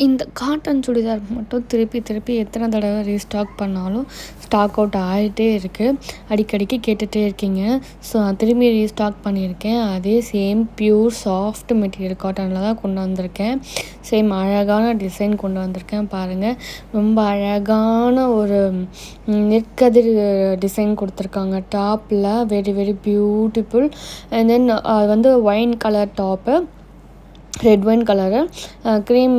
இந்த காட்டன் சுடிதார் மட்டும் திருப்பி திருப்பி எத்தனை தடவை ரீஸ்டாக் பண்ணாலும் ஸ்டாக் அவுட் ஆகிட்டே இருக்குது. அடிக்கடிக்கு கேட்டுகிட்டே இருக்கீங்க. ஸோ நான் திரும்பி ரீஸ்டாக் பண்ணியிருக்கேன். அதே சேம் பியூர் சாஃப்ட் மெட்டீரியல் காட்டனில் தான் கொண்டு வந்திருக்கேன். சேம் அழகான டிசைன் கொண்டு வந்திருக்கேன். பாருங்கள், ரொம்ப அழகான ஒரு நெற்கதிர் டிசைன் கொடுத்துருக்காங்க டாப்பில். Very very beautiful. And then அது வந்து wine colour top, red wine colour, cream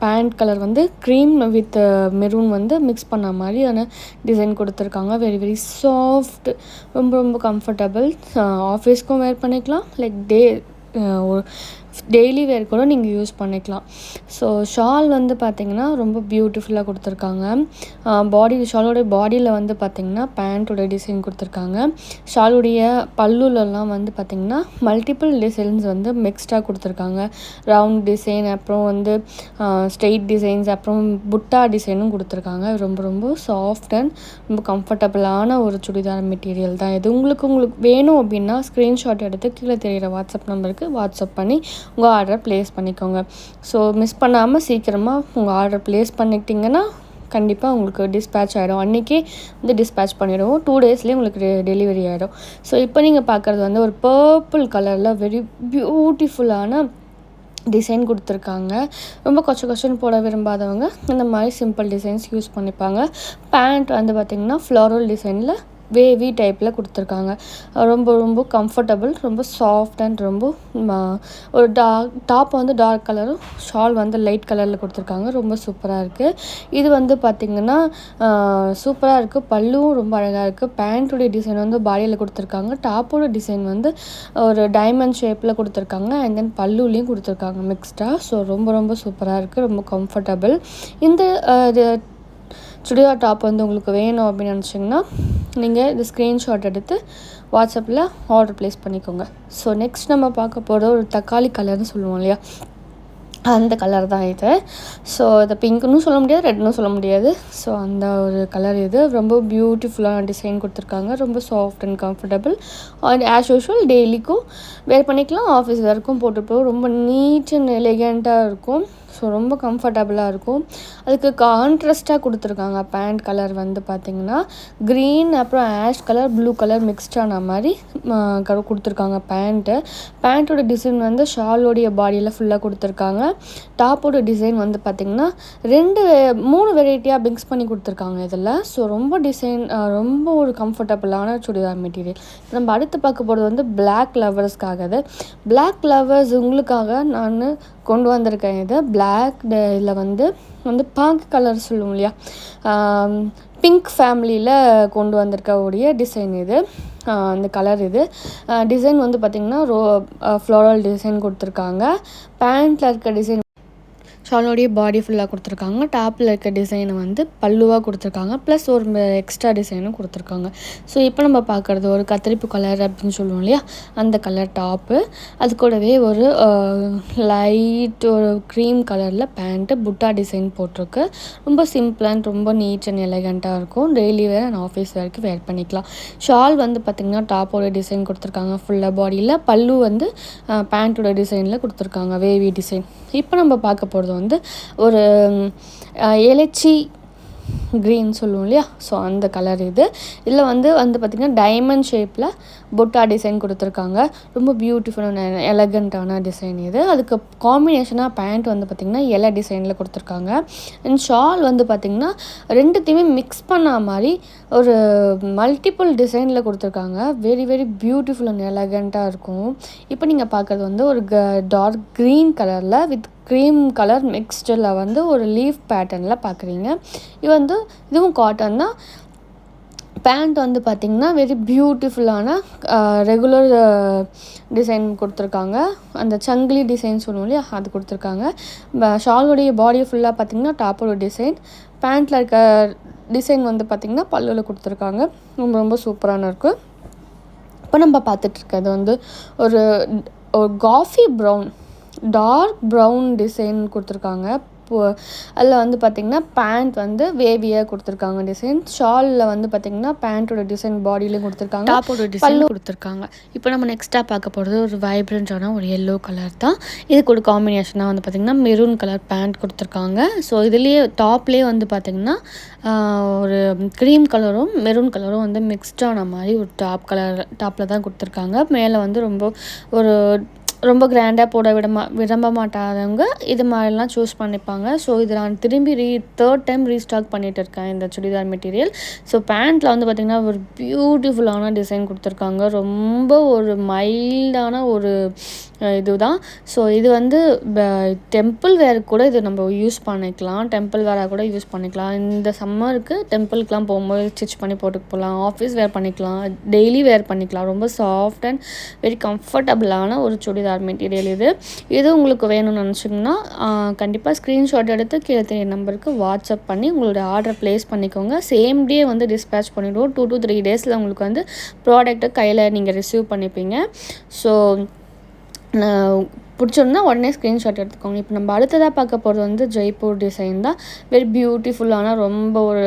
pant colour வந்து க்ரீம் வித் மெரூன் வந்து மிக்ஸ் பண்ண மாதிரியான டிசைன் கொடுத்துருக்காங்க. வெரி வெரி சாஃப்ட், ரொம்ப ரொம்ப கம்ஃபர்டபுள். ஆஃபீஸ்க்கும் வேர் பண்ணிக்கலாம், லைக் டெய்லி வேர் கூட நீங்கள் யூஸ் பண்ணிக்கலாம். ஸோ ஷால் வந்து பார்த்திங்கன்னா ரொம்ப பியூட்டிஃபுல்லாக கொடுத்துருக்காங்க. ஷாலோடைய பாடியில் வந்து பார்த்திங்கன்னா பேண்ட்டோட டிசைன் கொடுத்துருக்காங்க. ஷாலுடைய பல்லுலலாம் வந்து பார்த்திங்கன்னா மல்டிபிள் டிசைன்ஸ் வந்து மிக்ஸ்டாக கொடுத்துருக்காங்க. ரவுண்ட் டிசைன், அப்புறம் வந்து ஸ்ட்ரெயிட் டிசைன்ஸ், அப்புறம் புட்டா டிசைனும் கொடுத்துருக்காங்க. ரொம்ப ரொம்ப சாஃப்ட் அண்ட் ரொம்ப கம்ஃபர்டபுளான ஒரு சுடிதார் மெட்டீரியல் தான் இது. உங்களுக்கு வேணும் அப்படின்னா ஸ்க்ரீன்ஷாட் எடுத்து கீழே தெரிகிற வாட்ஸ்அப் நம்பருக்கு வாட்ஸ்அப் பண்ணி உங்கள் ஆர்டரை ப்ளேஸ் பண்ணிக்கோங்க. ஸோ மிஸ் பண்ணாமல் சீக்கிரமாக உங்கள் ஆர்டர் ப்ளேஸ் பண்ணிக்கிட்டிங்கன்னா கண்டிப்பாக உங்களுக்கு டிஸ்பேட்ச் ஆகிடும். அன்றைக்கே வந்து டிஸ்பேட்ச் பண்ணிவிடுவோம். 2 டேஸ்லேயே உங்களுக்கு டெலிவரி ஆகிடும். ஸோ இப்போ நீங்கள் பார்க்குறது வந்து ஒரு பர்பிள் கலரில் வெரி பியூட்டிஃபுல்லான டிசைன் கொடுத்துருக்காங்க. ரொம்ப கொச்சன்னு போட விரும்பாதவங்க இந்த மாதிரி சிம்பிள் டிசைன்ஸ் யூஸ் பண்ணிப்பாங்க. பேண்ட் வந்து பார்த்திங்கன்னா ஃப்ளோரல் டிசைனில் வேவி டைப்பில் கொடுத்துருக்காங்க. ரொம்ப ரொம்ப கம்ஃபர்டபுள், ரொம்ப சாஃப்ட் அண்ட் ரொம்ப ஒரு டாப் வந்து டார்க் கலரும், ஷால் வந்து லைட் கலரில் கொடுத்துருக்காங்க. ரொம்ப சூப்பராக இருக்குது. இது வந்து பார்த்திங்கன்னா சூப்பராக இருக்குது. பல்லுவும் ரொம்ப அழகாக இருக்குது. பேண்ட்டுடைய டிசைன் வந்து பாடியில் கொடுத்துருக்காங்க. டாப்போட டிசைன் வந்து ஒரு டைமண்ட் ஷேப்பில் கொடுத்துருக்காங்க. அண்ட் தென் பல்லுலேயும் கொடுத்துருக்காங்க மிக்ஸ்டாக. ஸோ ரொம்ப ரொம்ப சூப்பராக இருக்குது, ரொம்ப கம்ஃபர்டபுள். இந்த சுடிதார் டாப் வந்து உங்களுக்கு வேணும் அப்படின்னு நினச்சிங்கன்னா நீங்கள் இந்த ஸ்க்ரீன்ஷாட் எடுத்து வாட்ஸ்அப்பில் ஆர்டர் ப்ளேஸ் பண்ணிக்கோங்க. ஸோ நெக்ஸ்ட் நம்ம பார்க்க போகிற ஒரு தக்காளி கலர்னு சொல்லுவோம் இல்லையா, அந்த கலர் தான் இது. ஸோ இதை பிங்க்குன்னு சொல்ல முடியாது, ரெட்னு சொல்ல முடியாது. ஸோ அந்த ஒரு கலர் இது. ரொம்ப பியூட்டிஃபுல்லான டிசைன் கொடுத்துருக்காங்க. ரொம்ப soft and comfortable. And as usual டெய்லிக்கும் வேர் பண்ணிக்கலாம், ஆஃபீஸ் வேர்க்கும் போட்டுப்போம். ரொம்ப நீட் அண்ட் எலிகண்ட்டாக இருக்கும். ஸோ ரொம்ப கம்ஃபர்டபுளாக இருக்கும். அதுக்கு கான்ட்ராஸ்ட்டாக கொடுத்துருக்காங்க. பேண்ட் கலர் வந்து பார்த்திங்கன்னா க்ரீன், அப்புறம் ஆஷ் கலர், ப்ளூ கலர் மிக்ஸ்டான மாதிரி கொடுத்துருக்காங்க. பேண்ட்டோட டிசைன் வந்து ஷாலோடைய பாடியில் ஃபுல்லாக கொடுத்துருக்காங்க. டாப்போட டிசைன் வந்து பார்த்திங்கன்னா 3 வெரைட்டியாக மிக்ஸ் பண்ணி கொடுத்துருக்காங்க இதில். ஸோ ரொம்ப ரொம்ப ஒரு கம்ஃபர்டபுளான சுடிதார் மெட்டீரியல். நம்ம அடுத்து பார்க்க போகிறது வந்து பிளாக் லவர்ஸ்க்காக. பிளாக் லவர்ஸ் உங்களுக்காக நான் கொண்டு வந்திருக்கேன். இது பிளாக் இதில் வந்து பாங்க் கலர் சொல்லுவோம் இல்லையா, பிங்க் ஃபேமிலியில் கொண்டு வந்திருக்கக்கூடிய டிசைன் இது. அந்த கலர் இது. டிசைன் வந்து பார்த்திங்கன்னா ஃப்ளோரல் டிசைன் கொடுத்துருக்காங்க. பேண்ட்டில் இருக்க டிசைன் ஷாலோடைய பாடி ஃபுல்லாக கொடுத்துருக்காங்க. டாப்பில் இருக்க டிசைனை வந்து பல்லுவாக கொடுத்துருக்காங்க. ப்ளஸ் ஒரு எக்ஸ்ட்ரா டிசைனும் கொடுத்துருக்காங்க. ஸோ இப்போ நம்ம பார்க்குறது ஒரு கத்திரிப்பு கலர் அப்படின்னு சொல்லுவோம் இல்லையா, அந்த கலர் டாப்பு. அது கூடவே ஒரு லைட் ஒரு க்ரீம் கலரில் பேண்ட்டு புட்டா டிசைன் போட்டிருக்கு. ரொம்ப சிம்பிள் அண்ட் ரொம்ப நீட் அண்ட் எலகண்ட்டாக இருக்கும். டெய்லி வேர் அண்ட் ஆஃபீஸ் வேருக்கு வேர் பண்ணிக்கலாம். ஷால் வந்து பார்த்திங்கன்னா டாப்போட டிசைன் கொடுத்துருக்காங்க ஃபுல்லாக பாடியில். பல்லு வந்து பேண்ட்டோட டிசைனில் கொடுத்துருக்காங்க, வேவி டிசைன். இப்போ நம்ம பார்க்க போகிறது வந்து ஒரு இலச்சி க்ரீன் சொல்லுவோம் இல்லையா, ஸோ அந்த கலர் இது. இதில் வந்து பார்த்திங்கன்னா டைமண்ட் ஷேப்பில் புட்டா டிசைன் கொடுத்துருக்காங்க. ரொம்ப பியூட்டிஃபுல்லான எலகண்ட்டான டிசைன் இது. அதுக்கு காம்பினேஷனாக பேண்ட் வந்து பார்த்திங்கன்னா இலை டிசைனில் கொடுத்துருக்காங்க. அண்ட் ஷால் வந்து பார்த்திங்கன்னா ரெண்டுத்தையுமே மிக்ஸ் பண்ண மாதிரி ஒரு மல்டிபிள் டிசைனில் கொடுத்துருக்காங்க. வெரி வெரி பியூட்டிஃபுல் அண்ட் எலகண்ட்டாக இருக்கும். இப்போ நீங்கள் பார்க்குறது வந்து ஒரு டார்க் க்ரீன் கலரில் வித் க்ரீம் கலர் மிக்ஸ்டில் வந்து ஒரு லீஃப் பேட்டர்னில் பார்க்குறீங்க. இதுவும் காட்டன் தான். பேண்ட் வந்து பார்த்திங்கன்னா வெரி பியூட்டிஃபுல்லான ரெகுலர் டிசைன் கொடுத்துருக்காங்க. அந்த சங்கிலி டிசைன் சொல்லுவோம் இல்லையா, அது கொடுத்துருக்காங்க. ஷாலுடைய பாடியை ஃபுல்லாக பார்த்திங்கன்னா டாப்போட டிசைன், பேண்ட்டில் இருக்க டிசைன் வந்து பார்த்திங்கன்னா பல்லுவில் கொடுத்துருக்காங்க. ரொம்ப ரொம்ப சூப்பரான இருக்குது. இப்போ நம்ம பார்த்துட்ருக்கிறது வந்து ஒரு coffee brown, dark brown design கொடுத்துருக்காங்க. அதில் வந்து பார்த்திங்கன்னா பேண்ட் வந்து வேவியாக கொடுத்துருக்காங்க டிசைன். ஷாலில் வந்து பார்த்திங்கன்னா பேண்ட்டோட டிசைன் பாடியிலையும் கொடுத்துருக்காங்க, டாப்போட டிசைன் கொடுத்துருக்காங்க. இப்போ நம்ம நெக்ஸ்ட்டாக பார்க்க போகிறது ஒரு வைப்ரண்ட்டான ஒரு எல்லோ கலர் தான். இதுக்கு ஒரு காம்பினேஷனாக வந்து பார்த்திங்கன்னா மெரூன் கலர் பேண்ட் கொடுத்துருக்காங்க. ஸோ இதுலேயே டாப்லேயே வந்து பார்த்திங்கன்னா ஒரு க்ரீம் கலரும் மெரூன் கலரும் வந்து மிக்ஸ்டான மாதிரி ஒரு டாப்பில் தான் கொடுத்துருக்காங்க. மேலே வந்து ரொம்ப கிராண்டாக போட விரும்ப மாட்டாதவங்க இது மாதிரிலாம் சூஸ் பண்ணிப்பாங்க. ஸோ இது நான் திரும்பி தேர்ட் டைம் ரீஸ்டாக் பண்ணிகிட்டு இருக்கேன் இந்த சுடிதார் மெட்டீரியல். ஸோ பேண்ட்டில் வந்து பார்த்திங்கன்னா ஒரு பியூட்டிஃபுல்லான டிசைன் கொடுத்துருக்காங்க. ரொம்ப ஒரு மைல்டான ஒரு இதுதான். ஸோ இது வந்து டெம்பிள் வேருக்கு கூட இது நம்ம யூஸ் பண்ணிக்கலாம், டெம்பிள் வேராக கூட யூஸ் பண்ணிக்கலாம். இந்த சம்மருக்கு டெம்பிளுக்கெலாம் போகும்போது ஸ்டிச் பண்ணி போட்டுக்கு போகலாம், ஆஃபீஸ் வேர் பண்ணிக்கலாம், டெய்லி வேர் பண்ணிக்கலாம். ரொம்ப சாஃப்ட் அண்ட் வெரி கம்ஃபர்டபுளான ஒரு சுடிதார் மெட்டீரியல் இது உங்களுக்கு வேணும்னு நினச்சிங்கன்னா கண்டிப்பாக ஸ்க்ரீன்ஷாட் எடுத்து கீழே தெரிய நம்பருக்கு வாட்ஸ்அப் பண்ணி உங்களோட ஆர்டர் ப்ளேஸ் பண்ணிக்கோங்க. சேம் டே வந்து டிஸ்பேச் பண்ணிவிடுவோம். 2 to 3 டேஸில் உங்களுக்கு வந்து ப்ராடக்ட்டை கையில் நீங்கள் ரிசீவ் பண்ணிப்பீங்க. ஸோ பிடிச்சிருந்தா உடனே ஸ்க்ரீன்ஷாட் எடுத்துக்கோங்க. இப்போ நம்ம அடுத்ததாக பார்க்க போகிறது வந்து ஜெய்ப்பூர் டிசைன் தான். வெரி பியூட்டிஃபுல்லான ரொம்ப ஒரு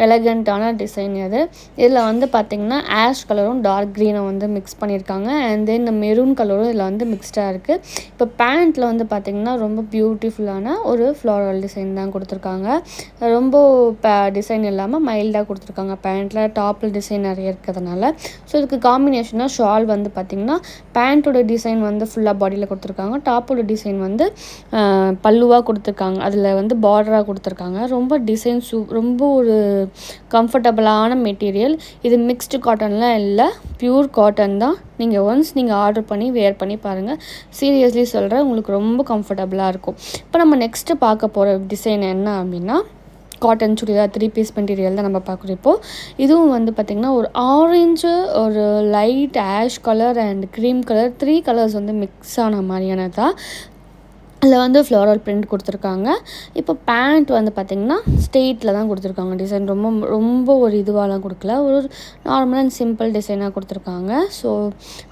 எலகண்ட்டான டிசைன் இது. இதில் வந்து பார்த்திங்கன்னா ஆஷ் கலரும் டார்க் க்ரீனை வந்து மிக்ஸ் பண்ணியிருக்காங்க. அண்ட் தென் இந்த மெரூன் கலரும் இதில் வந்து மிக்ஸ்டாக இருக்குது. இப்போ பேண்ட்டில் வந்து பார்த்திங்கன்னா ரொம்ப பியூட்டிஃபுல்லான ஒரு ஃப்ளாரல் டிசைன் தான் கொடுத்துருக்காங்க. ரொம்ப டிசைன் இல்லாமல் மைல்டாக கொடுத்துருக்காங்க. பேண்ட்டில் டாப்பில் டிசைன் நிறைய இருக்கிறதுனால. ஸோ இதுக்கு காம்பினேஷனாக ஷால் வந்து பார்த்திங்கன்னா பேண்ட்டோட டிசைன் வந்து ஃபுல்லாக பாடியில் கொடுத்துருக்காங்க, டாப்போட டிசைன் வந்து பல்லுவாக கொடுத்துருக்காங்க, அதில் வந்து பார்டராக கொடுத்துருக்காங்க. ரொம்ப டிசைன் ரொம்ப ஒரு கம்ஃபர்டபுளான மெட்டீரியல். இது மிக்ஸ்டு காட்டன்லாம் இல்லை, பியூர் காட்டன் தான். நீங்கள் ஆர்டர் பண்ணி வேர் பண்ணி பாருங்கள். சீரியஸ்லி சொல்கிறேன், உங்களுக்கு ரொம்ப கம்ஃபர்டபுளாக இருக்கும். இப்போ நம்ம நெக்ஸ்ட்டு பார்க்க போகிற டிசைன் என்ன அப்படின்னா காட்டன் சுடிதார் 3 பீஸ் மெட்டீரியல் தான் நம்ம பார்க்குறோம். இப்போது இதுவும் வந்து பார்த்திங்கன்னா ஒரு ஆரஞ்சு, ஒரு light ash colour and cream colour 3 colours வந்து மிக்ஸ் ஆன மாதிரியானதான். அதில் வந்து ஃப்ளாரல் பிரிண்ட் கொடுத்துருக்காங்க. இப்போ பேண்ட் வந்து பார்த்திங்கன்னா ஸ்ட்ரெயிட்டில் தான் கொடுத்துருக்காங்க. டிசைன் ரொம்ப ஒரு இதுவாலாம் கொடுக்கல, ஒரு நார்மல் அண்ட் சிம்பிள் டிசைனாக கொடுத்துருக்காங்க. ஸோ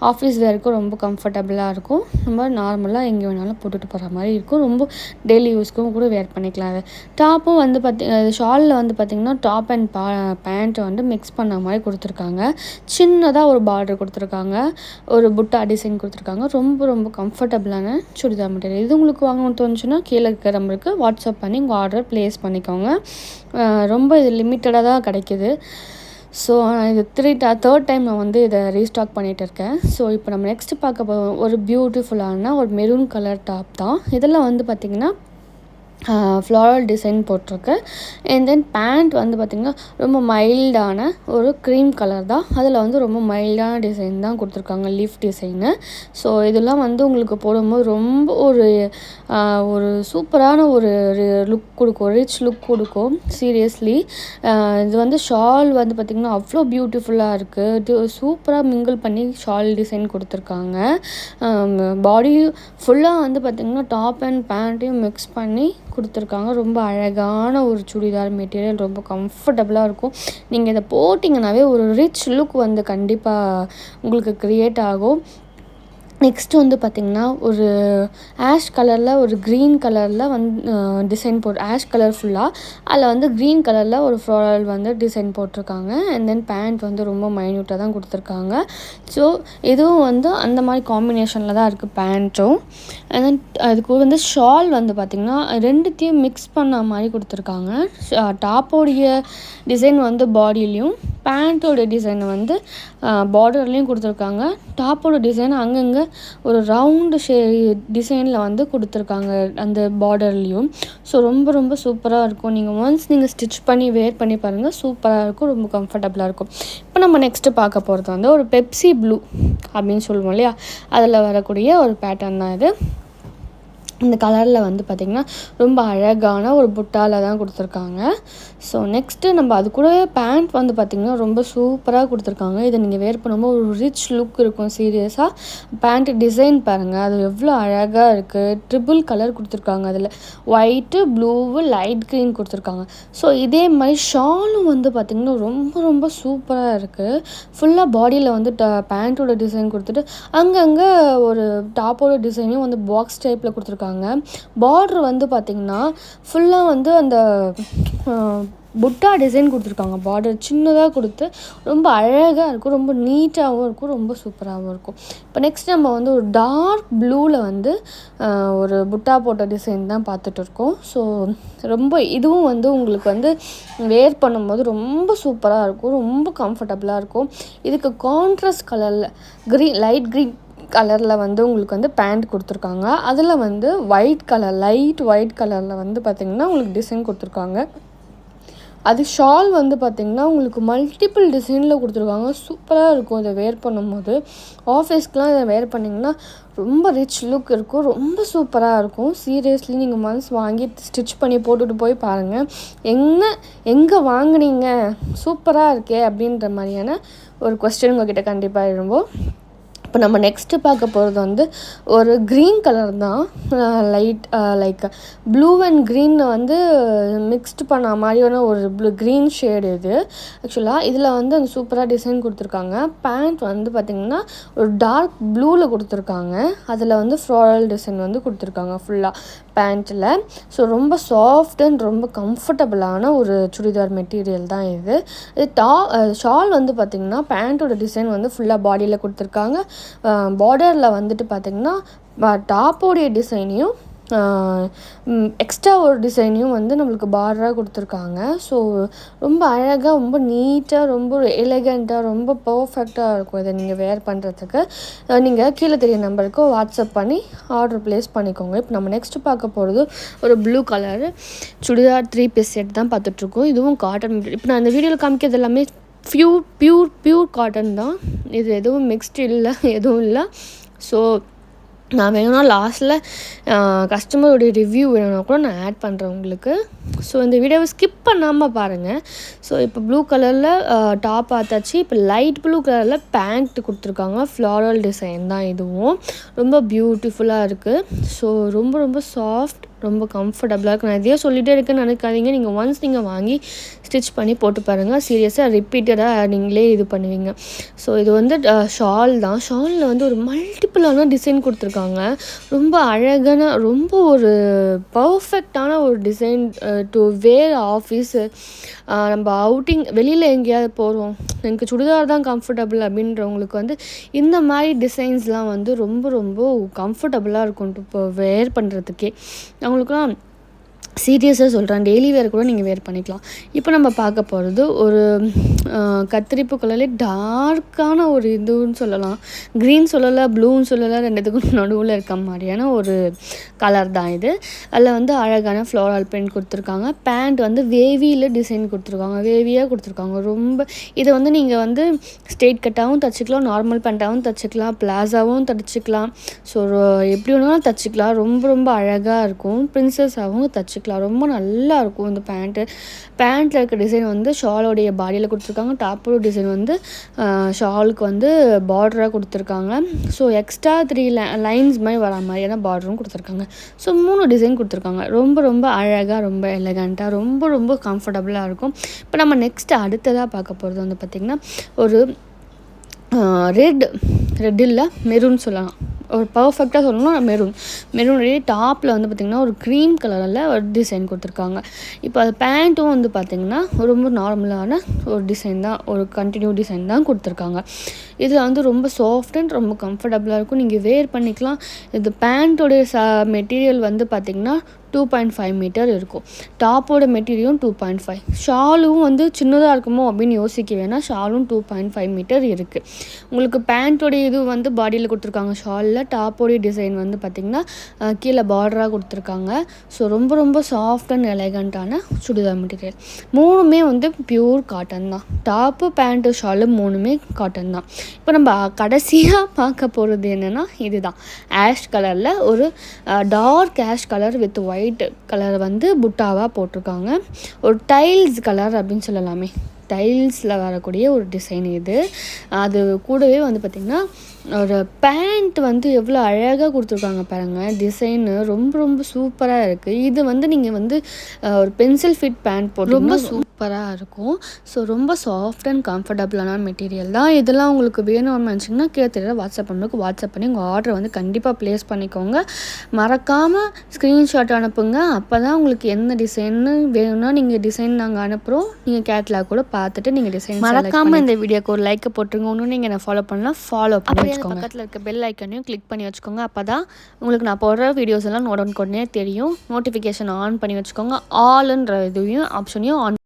ஆஃபீஸ் வேருக்கும் ரொம்ப கம்ஃபர்டபுளாக இருக்கும். நம்ம நார்மலாக எங்கே வேணாலும் போட்டுட்டு போகிற மாதிரி இருக்கும். ரொம்ப டெய்லி யூஸ்க்கும் கூட வேர் பண்ணிக்கலாம். டாப்பும் வந்து ஷாலில் வந்து பார்த்திங்கன்னா டாப் அண்ட் பேண்ட்டை வந்து மிக்ஸ் பண்ண மாதிரி கொடுத்துருக்காங்க. சின்னதாக ஒரு பார்டர் கொடுத்துருக்காங்க, ஒரு புட்டா டிசைன் கொடுத்துருக்காங்க. ரொம்ப ரொம்ப கம்ஃபர்டபுளான சுடிதார் மெட்டீரியல். இது உங்களுக்கு வாங்கணும்னு தோணுச்சுன்னா கீழே இருக்கிற நம்பருக்கு வாட்ஸ்அப் பண்ணி உங்கள் ஆர்டர் ப்ளேஸ் பண்ணிக்கோங்க. ரொம்ப இது லிமிட்டடாக தான் கிடைக்கிது. ஸோ இது தேர்ட் டைம் நான் வந்து இதை ரீஸ்டாக் பண்ணிகிட்டு இருக்கேன். ஸோ இப்போ நம்ம நெக்ஸ்ட்டு பார்க்க ஒரு பியூட்டிஃபுல்லான ஒரு மெரூன் கலர் டாப் தான். இதில் வந்து பார்த்திங்கன்னா ஃப்ளாரல் டிசைன் போட்டிருக்கு. அண்ட் தென் பேண்ட் வந்து பார்த்திங்கன்னா ரொம்ப மைல்டான ஒரு க்ரீம் கலர் தான். அதில் வந்து ரொம்ப மைல்டான டிசைன் தான் கொடுத்துருக்காங்க, லீஃப் டிசைனு. ஸோ இதெல்லாம் வந்து உங்களுக்கு போடும்போது ரொம்ப ஒரு சூப்பரான ஒரு லுக் கொடுக்கும், ரிச் லுக் கொடுக்கும். சீரியஸ்லி இது வந்து ஷால் வந்து பார்த்திங்கன்னா அவ்வளோ பியூட்டிஃபுல்லாக இருக்குது. சூப்பராக மிங்கிள் பண்ணி ஷால் டிசைன் கொடுத்துருக்காங்க. பாடி ஃபுல்லாக வந்து பார்த்திங்கன்னா டாப் அண்ட் பேண்ட்டையும் மிக்ஸ் பண்ணி கொடுத்துருக்காங்க. ரொம்ப அழகான ஒரு சுடிதார் மெட்டீரியல், ரொம்ப கம்ஃபர்டபுளாக இருக்கும். நீங்கள் இதை போட்டிங்கனாவே ஒரு ரிச் லுக் வந்து கண்டிப்பாக உங்களுக்கு க்ரியேட் ஆகும். நெக்ஸ்ட்டு வந்து பார்த்திங்கன்னா ஒரு ஆஷ் கலரில் ஒரு க்ரீன் கலரில் வந்து டிசைன் ஆஷ் கலர் ஃபுல்லாக அதில் வந்து க்ரீன் கலரில் ஒரு ஃப்ளாரல் வந்து டிசைன் போட்டிருக்காங்க. அண்ட் தென் பேண்ட் வந்து ரொம்ப மைன்யூட்டாக தான் கொடுத்துருக்காங்க. ஸோ இதுவும் வந்து அந்த மாதிரி காம்பினேஷனில் தான் இருக்குது பேண்ட்டும். அண்ட் தென் அதுக்கு வந்து ஷால் வந்து பார்த்திங்கன்னா ரெண்டுத்தையும் மிக்ஸ் பண்ண மாதிரி கொடுத்துருக்காங்க. டாப்போடைய டிசைன் வந்து பாடியிலையும், பேண்ட்டோட டிசைனை வந்து பார்டர்லேயும் கொடுத்துருக்காங்க. டாப்போட டிசைன் அங்கங்கே ஒரு ரவுண்டு டிசைனில் வந்து கொடுத்துருக்காங்க அந்த பார்டர்லேயும். ஸோ ரொம்ப ரொம்ப சூப்பராக இருக்கும். நீங்கள் ஸ்டிச் பண்ணி வேர் பண்ணி பாருங்கள், சூப்பராக இருக்கும், ரொம்ப கம்ஃபர்டபுளாக இருக்கும். இப்போ நம்ம நெக்ஸ்ட்டு பார்க்க போகிறது வந்து ஒரு பெப்சி ப்ளூ அப்படின்னு சொல்லுவோம் இல்லையா, அதில் வரக்கூடிய ஒரு பேட்டர்ன் தான் இது. இந்த கலரில் வந்து பார்த்திங்கன்னா ரொம்ப அழகான ஒரு புட்டாவில் தான் கொடுத்துருக்காங்க. ஸோ நெக்ஸ்ட்டு நம்ம அது கூடவே பேண்ட் வந்து பார்த்திங்கன்னா ரொம்ப சூப்பராக கொடுத்துருக்காங்க. இதை நீங்கள் வேர் பண்ணும்போது ஒரு ரிச் லுக் இருக்கும். சீரியஸாக பேண்ட்டு டிசைன் பாருங்கள், அது எவ்வளோ அழகாக இருக்குது. ட்ரிபிள் கலர் கொடுத்துருக்காங்க, அதில் ஒயிட்டு, ப்ளூவு, லைட் க்ரீன் கொடுத்துருக்காங்க. ஸோ இதே மாதிரி ஷாலும் வந்து பார்த்திங்கன்னா ரொம்ப ரொம்ப சூப்பராக இருக்குது. ஃபுல்லாக பாடியில் வந்து பேண்ட்டோட டிசைன் கொடுத்துட்டு அங்கங்கே ஒரு டாப்போட டிசைனையும் வந்து பாக்ஸ் டைப்பில் கொடுத்துருக்காங்க. கொடுத்துருக்காங்க. பார்டர் வந்து பார்த்திங்கன்னா ஃபுல்லாக வந்து அந்த புட்டா டிசைன் கொடுத்துருக்காங்க. பார்டர் சின்னதாக கொடுத்து ரொம்ப அழகாக இருக்கும், ரொம்ப நீட்டாகவும் இருக்கும், ரொம்ப சூப்பராகவும் இருக்கும். இப்போ நெக்ஸ்ட் நம்ம வந்து ஒரு டார்க் ப்ளூவில் வந்து ஒரு புட்டா போட்ட டிசைன் தான் பார்த்துட்டு இருக்கோம். ஸோ ரொம்ப இதுவும் வந்து உங்களுக்கு வந்து வேர் பண்ணும்போது ரொம்ப சூப்பராக இருக்கும், ரொம்ப கம்ஃபர்டபுளாக இருக்கும். இதுக்கு கான்ட்ராஸ்ட் கலரில் லைட் க்ரீன் கலரில் வந்து உங்களுக்கு வந்து பேண்ட் கொடுத்துருக்காங்க. அதில் வந்து லைட் ஒயிட் கலரில் வந்து பார்த்திங்கன்னா உங்களுக்கு டிசைன் கொடுத்துருக்காங்க. அது ஷால் வந்து பார்த்திங்கன்னா உங்களுக்கு மல்டிபிள் டிசைனில் கொடுத்துருக்காங்க. சூப்பராக இருக்கும் இதை வேர் பண்ணும்போது. ஆஃபீஸ்க்கெலாம் இதை வேர் பண்ணிங்கன்னா ரொம்ப ரிச் லுக் இருக்கும், ரொம்ப சூப்பராக இருக்கும். சீரியஸ்லி நீங்கள் ஒன்ஸ் வாங்கி ஸ்டிச் பண்ணி போட்டுட்டு போய் பாருங்கள், எங்கே வாங்குனீங்க, சூப்பராக இருக்கே அப்படின்ற மாதிரியான ஒரு கொஸ்டின் உங்கள்கிட்ட கண்டிப்பாக எழும்போம். இப்போ நம்ம நெக்ஸ்ட்டு பார்க்க போகிறது வந்து ஒரு க்ரீன் கலர் தான், light like blue and green வந்து மிக்ஸ்டு பண்ண மாதிரியான ஒரு க்ரீன் ஷேடு இது. ஆக்சுவலாக இதில் வந்து அந்த சூப்பராக டிசைன் கொடுத்துருக்காங்க. பேண்ட் வந்து பார்த்திங்கன்னா ஒரு டார்க் ப்ளூவில் கொடுத்துருக்காங்க. அதில் வந்து ஃப்ளாரல் டிசைன் வந்து கொடுத்துருக்காங்க ஃபுல்லாக பேண்ட்டில். ஸோ ரொம்ப சாஃப்ட் அண்ட் ரொம்ப கம்ஃபர்டபுளான ஒரு சுடிதார் மெட்டீரியல் தான் இது. ஷால் வந்து பார்த்திங்கன்னா பேண்ட்டோட டிசைன் வந்து ஃபுல்லாக பாடியில் கொடுத்துருக்காங்க. பார்டரில் வந்துட்டு பார்த்திங்கன்னா டாப்போடைய டிசைனையும் எக்ஸ்ட்ரா ஒரு டிசைனையும் வந்து நம்மளுக்கு பார்டராக கொடுத்துருக்காங்க. ஸோ ரொம்ப அழகாக, ரொம்ப நீட்டாக, ரொம்ப எலிகண்ட்டாக, ரொம்ப பர்ஃபெக்டாக இருக்கும். இதை நீங்கள் வேர் பண்ணுறதுக்கு நீங்கள் கீழே தெரிய நம்பருக்கு வாட்ஸ்அப் பண்ணி ஆர்டர் ப்ளேஸ் பண்ணிக்கோங்க. இப்போ நம்ம நெக்ஸ்ட்டு பார்க்க போகிறது ஒரு blue colour churidar 3 piece set தான் பார்த்துட்ருக்கோம். இதுவும் காட்டன் மெட்டீரியல். இப்போ நான் இந்த வீடியோவில் காமிக்கிறது எல்லாமே பியூர் காட்டன் தான். இது எதுவும் மிக்ஸ்டு இல்லை, எதுவும் இல்லை. ஸோ நான் வேணும்னா லாஸ்ட்டில் கஸ்டமருடைய ரிவ்யூ வேணும்னா கூட நான் ஆட் பண்ணுறேன் உங்களுக்கு. ஸோ இந்த வீடியோவை ஸ்கிப் பண்ணாமல் பாருங்கள். ஸோ இப்போ ப்ளூ கலரில் டாப் பார்த்தாச்சு. இப்போ லைட் ப்ளூ கலரில் பேண்ட் கொடுத்துருக்காங்க. ஃப்ளாரல் டிசைன் தான் இதுவும். ரொம்ப பியூட்டிஃபுல்லாக இருக்குது. ஸோ ரொம்ப ரொம்ப சாஃப்ட், ரொம்ப கம்ஃபர்டபுளாக இருக்குது. நான் இதையே சொல்லிகிட்டே இருக்குன்னு நினைக்காதீங்க. நீங்கள் ஒன்ஸ் நீங்கள் வாங்கி ஸ்டிச் பண்ணி போட்டு பாருங்கள், சீரியஸாக ரிப்பீட்டடாக நீங்களே இது பண்ணுவீங்க. ஸோ இது வந்து ஷால் தான். ஷாலில் வந்து ஒரு மல்டிப்புளான டிசைன் கொடுத்துருக்காங்க. ரொம்ப அழகான, ரொம்ப ஒரு பர்ஃபெக்டான ஒரு டிசைன் டு வேர் ஆஃபீஸு. நம்ம அவுட்டிங் வெளியில் எங்கேயாவது போகிறோம், எனக்கு சுடிதார் தான் கம்ஃபர்டபுள் அப்படின்றவங்களுக்கு வந்து இந்த மாதிரி டிசைன்ஸ்லாம் வந்து ரொம்ப ரொம்ப கம்ஃபர்டபுளாக இருக்கும் இப்போ வேர் பண்ணுறதுக்கே. அவங்களுக்குலாம் சீரியஸாக சொல்கிறேன், டெய்லி வேர் கூட நீங்கள் வேர் பண்ணிக்கலாம். இப்போ நம்ம பார்க்க போகிறது ஒரு கத்திரிப்பு கலர்லேயே டார்க்கான ஒரு இதுன்னு சொல்லலாம், க்ரீன் சொல்லலை, ப்ளூன்னு சொல்லலை, ரெண்டுத்துக்கும் நடுவில் இருக்க மாதிரியான ஒரு கலர் தான் இது. அதில் வந்து அழகான ஃப்ளோரல் பிரிண்ட் கொடுத்துருக்காங்க. பேண்ட் வந்து வேவியில் டிசைன் கொடுத்துருக்காங்க, வேவியாக கொடுத்துருக்காங்க. ரொம்ப இதை வந்து நீங்கள் வந்து ஸ்ட்ரெயிட் கட்டாகவும் தைச்சிக்கலாம், நார்மல் பேண்ட்டாகவும் தைச்சிக்கலாம், பிளாஸாவும் தைச்சிக்கலாம். ஸோ எப்படி வேணாலும் தைச்சிக்கலாம். ரொம்ப ரொம்ப அழகாக இருக்கும். பிரின்சஸாகவும் தைச்சிக்கலாம். ரொம்ப நல்லா இருக்கும் இந்த பேண்ட்டில் இருக்க டிசைன் வந்து ஷாலோடைய பாடியில் கொடுத்துருக்காங்க. டாப்போட டிசைன் வந்து ஷாலுக்கு வந்து பார்டராக கொடுத்துருக்காங்க. ஸோ எக்ஸ்ட்ரா 3 லைன்ஸ் மாதிரி வர மாதிரியான பார்டரும் கொடுத்துருக்காங்க. ஸோ 3 டிசைன் கொடுத்துருக்காங்க. ரொம்ப ரொம்ப அழகாக, ரொம்ப எலகண்ட்டாக, ரொம்ப ரொம்ப கம்ஃபர்டபுளாக இருக்கும். இப்போ நம்ம நெக்ஸ்ட்டு அடுத்ததாக பார்க்க போகிறது வந்து பார்த்திங்கன்னா ஒரு ரெட் இல்லை மெரூன் சொல்லலாம், ஒரு பர்ஃபெக்டாக சொல்லணும்னா மெரூனுடைய டாப்பில் வந்து பார்த்திங்கன்னா ஒரு க்ரீம் கலரில் ஒரு டிசைன் கொடுத்துருக்காங்க. இப்போ அது பேண்ட்டும் வந்து பார்த்திங்கன்னா ரொம்ப நார்மலான ஒரு டிசைன் தான், ஒரு கண்டினியூ டிசைன் தான் கொடுத்துருக்காங்க. இதில் வந்து ரொம்ப சாஃப்ட் அண்ட் ரொம்ப கம்ஃபர்டபுளாக இருக்கும், நீங்கள் வேர் பண்ணிக்கலாம். இது பேண்ட்டோடைய மெட்டீரியல் வந்து பார்த்திங்கன்னா 2.5 மீட்டர் இருக்கும். டாப்போட மெட்டீரியலும் 2.5. ஷாலும் வந்து சின்னதாக இருக்குமோ அப்படின்னு யோசிக்க வேணாம், ஷாலும் 2.5 மீட்டர் இருக்குது. உங்களுக்கு பேண்ட்டோடைய இது வந்து பாடியில் கொடுத்துருக்காங்க. ஷாலில் டாப்போடைய டிசைன் வந்து பார்த்திங்கன்னா கீழே பார்டராக கொடுத்துருக்காங்க. ஸோ ரொம்ப ரொம்ப சாஃப்ட் அண்ட் எலகண்ட்டான சுடிதார் மெட்டீரியல். 3மே வந்து பியூர் காட்டன் தான். டாப்பு, பேண்ட்டு, ஷாலு 3மே காட்டன் தான். இப்போ நம்ம கடைசியாக பார்க்க போகிறது என்னென்னா இதுதான், ஆஷ் கலரில் ஒரு dark ash colour with white colour வந்து புட்டாவாக போட்டிருக்காங்க. ஒரு டைல்ஸ் கலர் அப்படின்னு சொல்லலாமே, டைல்ஸில் வரக்கூடிய ஒரு டிசைன் இது. அது கூடவே வந்து பார்த்திங்கன்னா ஒரு பேண்ட் வந்து எவ்வளோ அழகாக கொடுத்துருக்காங்க பாருங்கள். டிசைனு ரொம்ப ரொம்ப சூப்பராக இருக்குது. இது வந்து நீங்கள் வந்து ஒரு பென்சில் ஃபிட் பேண்ட் போட்டு ரொம்ப சூப்பராக இருக்கும். ஸோ ரொம்ப சாஃப்ட் அண்ட் கம்ஃபர்டபுளான மெட்டீரியல் தான். இதெல்லாம் உங்களுக்கு வேணும்னு நினச்சிங்கன்னா கீழே தெரியல வாட்ஸ்அப் நம்பருக்கு வாட்ஸ்அப் பண்ணி உங்கள் ஆர்டரை வந்து கண்டிப்பாக ப்ளேஸ் பண்ணிக்கோங்க. மறக்காமல் ஸ்க்ரீன்ஷாட் அனுப்புங்க. அப்போ தான் உங்களுக்கு என்ன டிசைன்னு வேணும்னா நீங்கள் டிசைன் நாங்கள் அனுப்புகிறோம். நீங்கள் கேட்லாக் கூட பார்த்துட்டு நீங்கள் டிசைன் மறக்காமல் இந்த வீடியோக்கு ஒரு லைக்கை போட்டுருங்க. ஒன்றும் நீங்கள் என்ன ஃபாலோ பண்ணலாம், ஃபாலோ பண்ணி வச்சுக்கோங்க. பக்கத்தில் இருக்க பெல் ஐக்கனையும் கிளிக் பண்ணி வச்சுக்கோங்க. அப்போ தான் உங்களுக்கு நான் போடுற வீடியோஸ் எல்லாம் உடனுக்குடனே தெரியும். நோட்டிஃபிகேஷன் ஆன் பண்ணி வச்சுக்கோங்க. ஆல்ன்ற இதுவையும் ஆப்ஷனையும் ஆன்